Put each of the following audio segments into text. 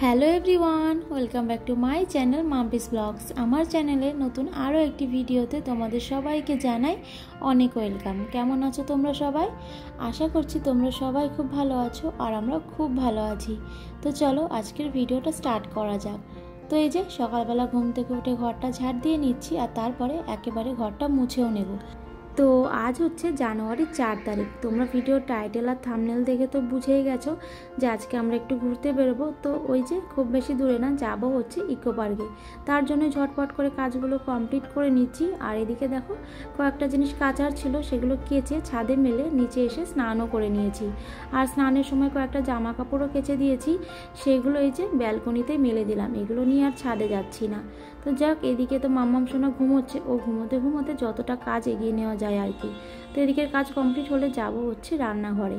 Hello everyone, welcome back to my channel Mampi's blogs. আমার চ্যানেলে নতুন আরও একটি ভিডিওতে তোমাদের সবাইকে জানাই অনেক ওয়েলকাম। কেমন আছো তোমরা সবাই? আশা করছি তোমরা সবাই খুব ভালো আছো আর আমরা খুব ভালো আছি। তো চলো আজকের ভিডিওটা স্টার্ট করা যাক। তো এই যে সকালবেলা ঘুম থেকে উঠে ঘরটা ঝাড় দিয়ে নিচ্ছি আর তারপরে একেবারে ঘরটা মুছেও নেব। তো আজ হচ্ছে জানুয়ারির 4 তারিখ। তোমরা ভিডিওর টাইটেল আর থাম্বনেল দেখে তো বুঝেই গেছো যে আজকে আমরা একটু ঘুরতে বেরোবো। তো ওই যে খুব বেশি দূরে না, যাবো হচ্ছে ইকো পার্কে। তার জন্য ঝটপট করে কাজগুলো কমপ্লিট করে নিচ্ছি। আর এদিকে দেখো কয়েকটা জিনিস কাচার ছিল, সেগুলো কেচে ছাদে মেলে নিচে এসে স্নানও করে নিয়েছি। আর স্নানের সময় কয়েকটা জামা কাপড়ও কেচে দিয়েছি, সেগুলো এই যে ব্যালকনিতেই মেলে দিলাম। এগুলো নিয়ে আর ছাদে যাচ্ছি না। তো যাক, এদিকে তো মাম্মাম সোনা ঘুমোচ্ছে, ও ঘুমোতে ঘুমোতে যতটা কাজ এগিয়ে নেওয়া যায় আর কি। তো এদিকের কাজ কমপ্লিট হলে যাব হচ্ছে রান্নাঘরে।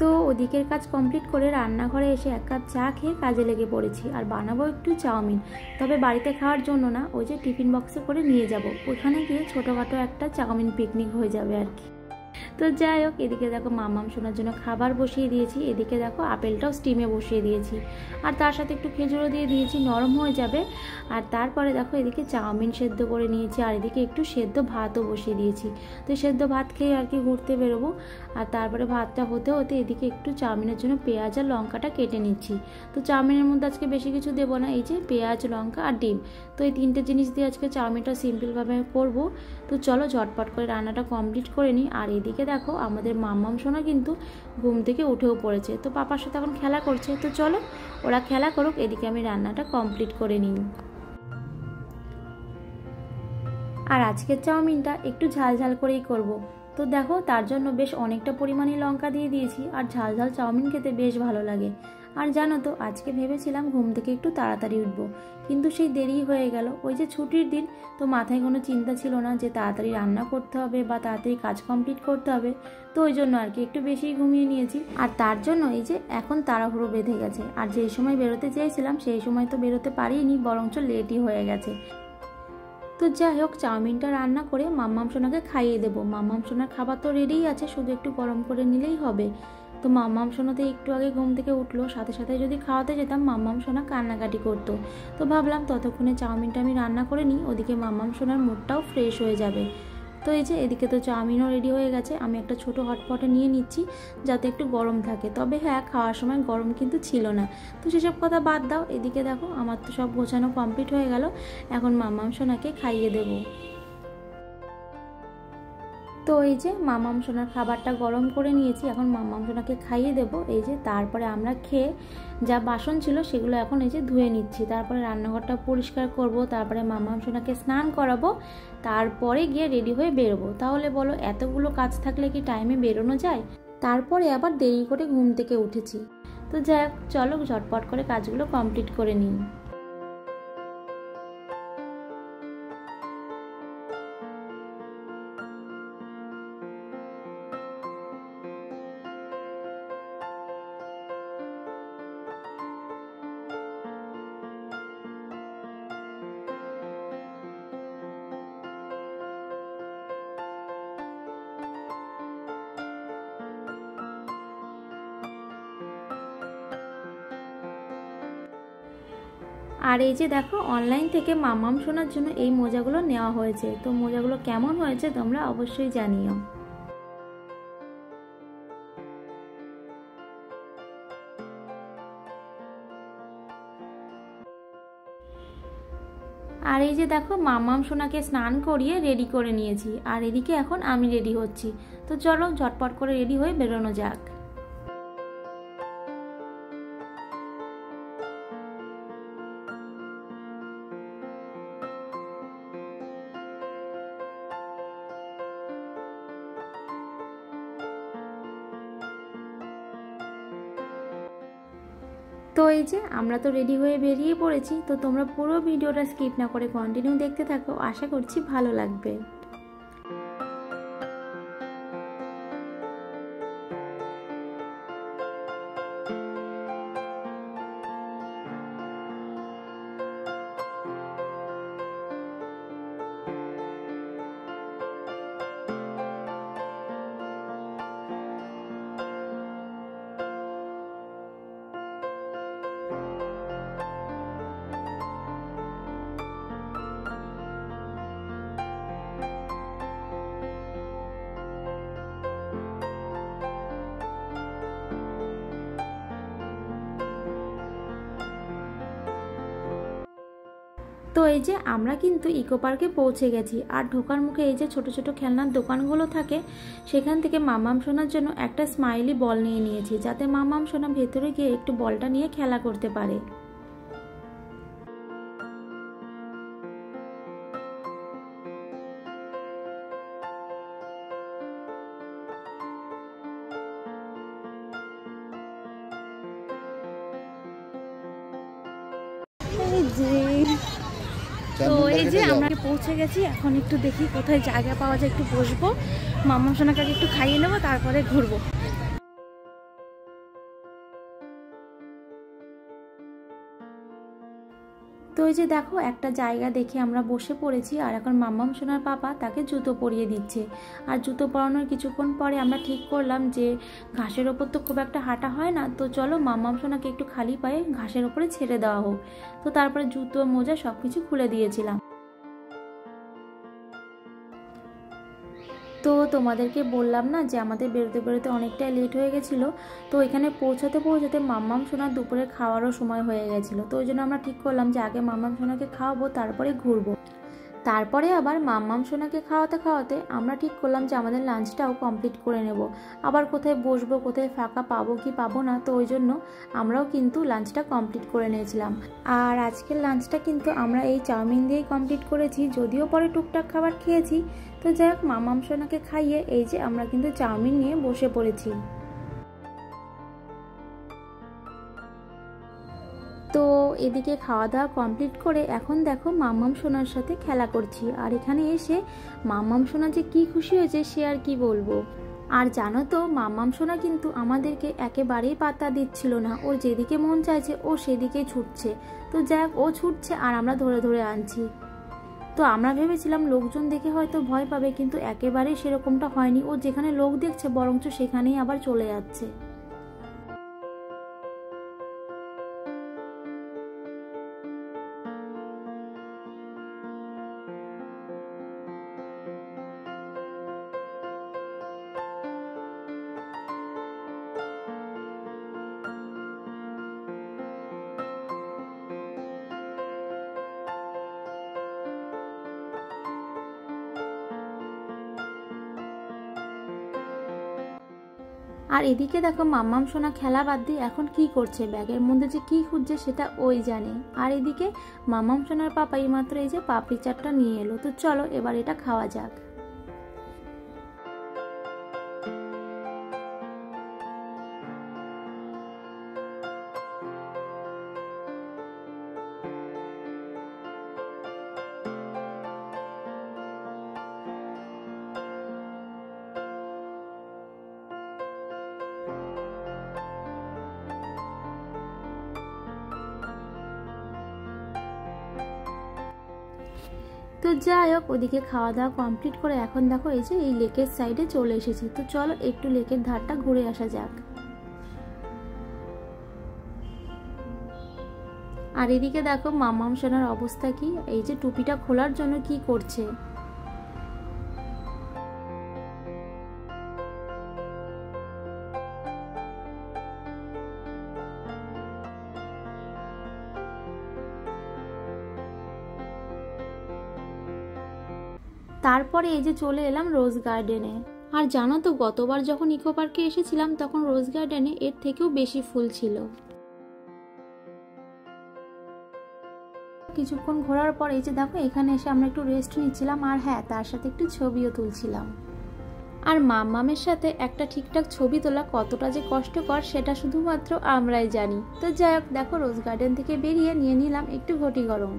তো ওদিকের কাজ কমপ্লিট করে রান্নাঘরে এসে এক কাপ চা খেয়ে কাজে লেগে পড়েছি। আর বানাবো একটু চাউমিন, তবে বাড়িতে খাওয়ার জন্য না, ওই যে টিফিন বক্সে করে নিয়ে যাব। ওখানে গিয়ে ছোটোখাটো একটা চাউমিন পিকনিক হয়ে যাবে আর কি। তো যাই হোক, এদিকে দেখো মাম্মাম সোনার জন্য খাবার বসিয়ে দিয়েছি। এদিকে দেখো আপেলটাও স্টিমে বসিয়ে দিয়েছি, আর তার সাথে একটু খেজুরও দিয়ে দিয়েছি, নরম হয়ে যাবে। আর তারপরে দেখো এদিকে চাউমিন সেদ্ধ করে নিয়েছি, আর এদিকে একটু সেদ্ধ ভাতও বসিয়ে দিয়েছি। তো সেদ্ধ ভাত খেয়ে আর কি ঘুরতে বেরোবো। আর তারপরে ভাতটা হতে হতে এদিকে একটু চাউমিনের জন্য পেঁয়াজ আর লঙ্কাটা কেটে নিচ্ছি। তো চাউমিনের মধ্যে আজকে বেশি কিছু দেবো না, এই যে পেঁয়াজ, লঙ্কা আর ডিম। তো এই তিনটে জিনিস দিয়ে আজকে চাউমিনটা সিম্পলভাবে করব। তো চলো ঝটপট করে রান্নাটা কমপ্লিট করে নিই। আর এদিকে দেখো আমাদের মাম্মাম সোনা কিন্তু ঘুম থেকে উঠেও পড়েছে, তো পাপার সাথে এখন খেলা করছে। তো চলো ওরা খেলা করুক, এদিকে আমি রান্নাটা কমপ্লিট করে নিই। আর আজকের চাউমিনটা একটু ঝাল ঝাল করেই করব। তো দেখো তার জন্য বেশ অনেকটা পরিমাণে লঙ্কা দিয়ে দিয়েছি, আর ঝাল ঝাল চাউমিন খেতে বেশ ভালো লাগে। আর জানো তো আজকে ভেবেছিলাম ঘুম থেকে একটু তাড়াতাড়ি উঠবো, কিন্তু সেই দেরি হয়ে গেল। ওই যে ছুটির দিন, তো মাথায় কোনো চিন্তা ছিল না যে তাড়াতাড়ি রান্না করতে হবে বা তাড়াতাড়ি কাজ কমপ্লিট করতে হবে। তো ওই জন্য আর কি একটু বেশিই ঘুমিয়ে নিয়েছি। আর তার জন্য এই যে এখন তাড়াহুড়ো বেঁধে গেছে। আর যেই সময় বেরোতে চেয়েছিলাম সেই সময় তো বেরোতে পারিনি, বরঞ্চ লেটই হয়ে গেছে। তো যাই হোক, চাউমিনটা রান্না করে মাম্মাম সোনাকে খাইয়ে দেবো। মাম্মাম সোনার খাবার তো রেডিই আছে, শুধু একটু গরম করে নিলেই হবে। তো মাম্মাম সোনাতে একটু আগে ঘুম থেকে উঠলো, সাথে সাথে যদি খাওয়াতে যেতাম মাম্মাম সোনা কান্নাকাটি করতো। তো ভাবলাম ততক্ষণে চাউমিনটা আমি রান্না করে নিই, ওদিকে মাম্মাম সোনার মুডটাও ফ্রেশ হয়ে যাবে। তো এই যে এদিকে তো চাউমিনও রেডি হয়ে গেছে। আমি একটা ছোট হটপটে নিয়ে নিচ্ছি যাতে একটু গরম থাকে। তবে হ্যাঁ, খাওয়ার সময় গরম কিন্তু ছিল না। তো সেসব কথা বাদ দাও, এদিকে দেখো আমার তো সব গোছানো কমপ্লিট হয়ে গেল। এখন মাম্মাম সোনাকে খাইয়ে দেবো। তো এই যে মাম্মাম সোনার খাবারটা গরম করে নিয়েছি, এখন মাম্মাম সোনাকে খাইয়ে দেবো। এই যে তারপরে আমরা খেয়ে যা বাসন ছিল সেগুলো এখন এই যে ধুয়ে নিচ্ছি। তারপরে রান্নাঘরটা পরিষ্কার করব, তারপরে মাম্মাম সোনাকে স্নান করাবো, তারপরে গিয়ে রেডি হয়ে বেরোবো। তাহলে বলো এতগুলো কাজ থাকলে কি টাইমে বেরোনো যায়? তারপরে আবার দেরি করে ঘুম থেকে উঠেছি। তো যাই হোক, চলো ঝটপট করে কাজগুলো কমপ্লিট করে নিই। আর এই যে দেখো অনলাইন থেকে মাম্মাম সোনার জন্য এই মোজাগুলো নেওয়া হয়েছে। তো মোজাগুলো কেমন হয়েছে তোমরা অবশ্যই জানিও। আর এই যে দেখো মাম্মাম সোনাকে স্নান করিয়ে রেডি করে নিয়েছি, আর এদিকে এখন আমি রেডি হচ্ছি। তো চলো ঝটপট করে রেডি হয়ে বেরোনো যাক। তো এই যে আমরা তো রেডি হয়ে বেরিয়ে পড়েছি। তো তোমরা পুরো ভিডিওটা স্কিপ না করে কন্টিনিউ দেখতে থাকো, আশা করছি ভালো লাগবে। তো এই যে আমরা কিন্তু ইকো পার্কে পৌঁছে গেছি, আর ঢোকার মুখে এই যে ছোট ছোট খেলনার দোকানগুলো থাকে, সেখান থেকে মামাম সোনার জন্য একটা স্মাইলি বল নিয়ে নিয়েছি, যাতে মামাম সোনা ভেতরে গিয়ে একটু বলটা নিয়ে খেলা করতে পারে। তো এই যে আমরা পৌঁছে গেছি, এখন একটু দেখি কোথায় জায়গা পাওয়া যায়, একটু বসবো, মাম্মা সোনাকে একটু খাইয়ে নেবো, তারপরে ঘুরবো। তো এই যে দেখো একটা জায়গা দেখে আমরা বসে পড়েছি, আর এখন মাম্মাম সোনার পাপা তাকে জুতো পরিয়ে দিচ্ছে। আর জুতো পরানোর কিছুক্ষণ পরে আমরা ঠিক করলাম যে ঘাসের ওপর তো খুব একটা হাঁটা হয় না, তো চলো মাম্মাম সোনাকে একটু খালি পায়ে ঘাসের ওপরে ছেড়ে দেওয়া হোক। তো তারপরে জুতো মোজা সব কিছু খুলে দিয়েছিলাম। তো তোমাদেরকে বললাম না যে আমাদের বেরোতে বেরোতে অনেকটাই লেট হয়ে গেছিলো। তো এখানে পৌঁছাতে পৌঁছাতে মাম্মাম সোনার দুপুরে খাওয়ারও সময় হয়ে গেছিলো। তো ওই জন্য আমরা ঠিক করলাম যে আগে মাম্মাম সোনাকে খাওয়াবো, তারপরে ঘুরবো। তারপরে আবার মাম্মাম সোনাকে খাওয়াতে খাওয়াতে আমরা ঠিক করলাম যে আমাদের লাঞ্চটাও কমপ্লিট করে নেব। আবার কোথায় বসবো, কোথায় ফাঁকা পাবো কি পাবো না, তো ওই জন্য আমরাও কিন্তু লাঞ্চটা কমপ্লিট করে নিয়েছিলাম। আর আজকের লাঞ্চটা কিন্তু আমরা এই চাউমিন দিয়েই কমপ্লিট করেছি, যদিও পরে টুকটাক খাবার খেয়েছি। তো যাই হোক, মাম্মাম সোনাকে খাইয়ে এই যে আমরা কিন্তু চাউমিন নিয়ে বসে পড়েছি। তো এদিকে খাওয়া দাওয়া কমপ্লিট করে এখন দেখো মাম্মাম সোনার সাথে খেলা করছি, আর এখানে এসে মাম্মাম সোনা যে কি খুশি হয়েছে সে আর কি বলবো। আর জানো তো মাম্মাম সোনা কিন্তু আমাদেরকে একেবারেই পাত্তা দিচ্ছিল না, ওর যেদিকে মন চাইছে ও সেদিকেই ছুটছে। তো যাই হোক, ও ছুটছে আর আমরা ধরে ধরে আনছি। তো আমরা ভেবেছিলাম লোকজন দেখে হয়তো ভয় পাবে, কিন্তু একেবারেই সেরকমটা হয়নি। ও যেখানে লোক দেখছে বরঞ্চ সেখানেই আবার চলে যাচ্ছে। আর এদিকে দেখো মাম্মাম সোনা খেলা বাদ দিয়ে এখন কি করছে, ব্যাগের মধ্যে যে কি খুঁজছে সেটা ওই জানে। আর এদিকে মাম্মাম সোনার পাপা এইমাত্র এই যে পাপড়ি চাটটা নিয়ে এলো। তো চলো এবার এটা খাওয়া যাক। তো যাই হোক, ওদিকে খাওয়া দাওয়া কমপ্লিট করে এখন দেখো এই যে এই লেকের সাইডে চলে এসেছি। তো চলো একটু লেকের ধারটা ঘুরে আসা যাক। আর এদিকে দেখো মাম্মাম সোনার অবস্থা কি, এই যে টুপিটা খোলার জন্য কি করছে। তারপরে এই যে চলে এলাম রোজ গার্ডেনে। আর জানো তো গতবার যখন ইকো পার্কে এসেছিলাম তখন রোজ গার্ডেনে এর থেকেও বেশি ফুল ছিল। কিছুক্ষণ ঘোরার পর এই যে দেখো এখানে এসে আমরা একটু রেস্ট নিচ্ছিলাম, আর হ্যাঁ তার সাথে একটু ছবিও তুলছিলাম। আর মাম্মামের সাথে একটা ঠিকঠাক ছবি তোলা কতটা যে কষ্টকর সেটা শুধুমাত্র আমরাই জানি। তো যাই হোক, দেখো রোজ গার্ডেন থেকে বেরিয়ে নিয়ে নিলাম একটু ঘটি গরম।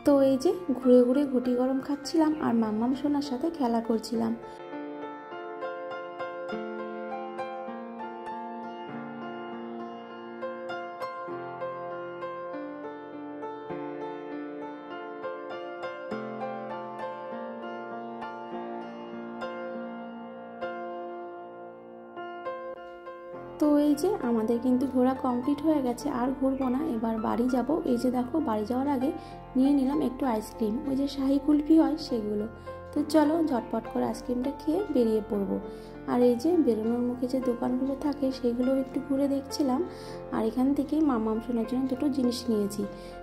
তো এই যে ঘুরে ঘুরে ঘটি গরম খাচ্ছিলাম আর মাম্মাম সোনার সাথে খেলা করছিলাম। তো এই যে আমাদের কিন্তু ঘোরা কমপ্লিট হয়ে গেছে, আর ঘুরবো না, এবার বাড়ি যাব। এই যে দেখো বাড়ি যাওয়ার আগে নিয়ে নিলাম একটু আইসক্রিম, ওই যে শাহি কুলফি হয় সেগুলো। তো তো চলো ঝটপট করে আইসক্রিমটা খেয়ে বেরিয়ে পড়বো। আর এই যে বেরোনোর মুখে যে দোকানগুলো থাকে সেগুলো একটু ঘুরে দেখছিলাম। আর এখান থেকেই মামাম শোনার জন্য দুটো জিনিস নিয়েছি,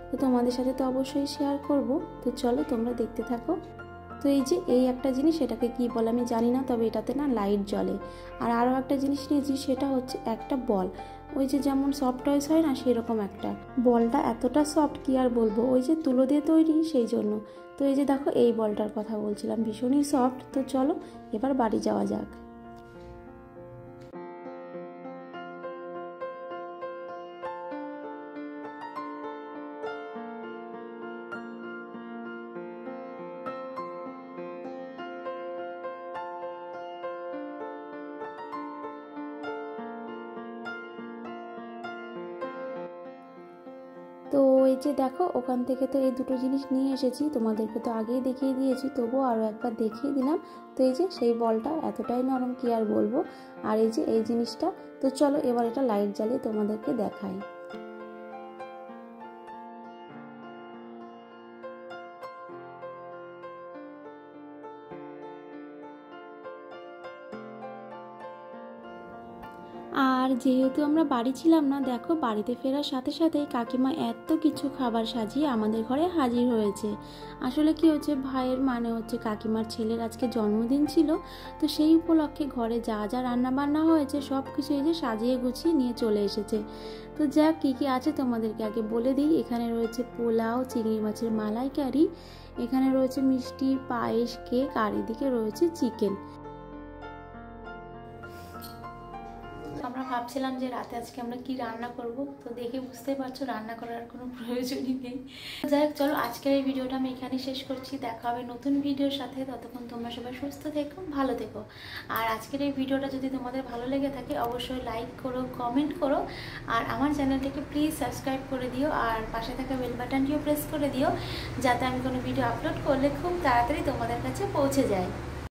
তো তোমাদের সাথে তো অবশ্যই শেয়ার করব। তো চলো তোমরা দেখতে থাকো। তো এই যে এই একটা জিনিস, এটাকে কি বলে আমি জানি না, তবে এটাতে না লাইট জ্বলে। আর আরও একটা জিনিস নিয়েছি, সেটা হচ্ছে একটা বল, ওই যে যেমন সফট টয়েস হয় না সেরকম একটা। বলটা এতটা সফট কি আর বলবো, ওই যে তুলো দিয়ে তৈরি সেই জন্য। তো এই যে দেখো এই বলটার কথা বলছিলাম, ভীষণই সফট। তো চলো এবার বাড়ি যাওয়া যাক। তো এই যে দেখো ওখান থেকে তো এই দুটো জিনিস নিয়ে এসেছি, তোমাদেরকে তো আগেই দেখিয়ে দিয়েছি, তবুও আরও একবার দেখিয়ে দিলাম। তো এই যে সেই বলটা এতটাই নরম কি আর বলবো, আর এই যে এই জিনিসটা। তো চলো এবার এটা লাইট জ্বালিয়ে তোমাদেরকে দেখাই। আর যেহেতু আমরা বাড়ি ছিলাম না, দেখো বাড়িতে ফেরার সাথে সাথেই কাকিমা এত কিছু খাবার সাজিয়ে আমাদের ঘরে হাজির হয়েছে। আসলে কি হচ্ছে, ভাইয়ের মানে হচ্ছে কাকিমার ছেলের আজকে জন্মদিন ছিল, তো সেই উপলক্ষে ঘরে যা যা রান্না বান্না হয়েছে সব কিছু এই যে সাজিয়ে গুছিয়ে নিয়ে চলে এসেছে। তো যা কী কী আছে তোমাদেরকে আগে বলে দিই। এখানে রয়েছে পোলাও, চিংড়ি মাছের মালাইকারি, এখানে রয়েছে মিষ্টি, পায়েস, কেক, আর এদিকে রয়েছে চিকেন। আমরা ভাবছিলাম যে রাতে আজকে আমরা কি রান্না করব, তো দেখে বুঝতে পারছো রান্না করার কোনো প্রয়োজনই নেই। যাই হোক চলো আজকের এই ভিডিওটা আমি এখানে শেষ করছি, দেখা হবে নতুন ভিডিওর সাথে। ততক্ষণ তোমরা সবাই সুস্থ থেকো, ভালো থেকো। আর আজকের এই ভিডিওটা যদি তোমাদের ভালো লেগে থাকে অবশ্যই লাইক করো, কমেন্ট করো, আর আমার চ্যানেলটাকে প্লিজ সাবস্ক্রাইব করে দিও, আর পাশে থাকা বেল বাটনটিও প্রেস করে দিও, যাতে আমি কোনো ভিডিও আপলোড করলে খুব তাড়াতাড়ি তোমাদের কাছে পৌঁছে যায়।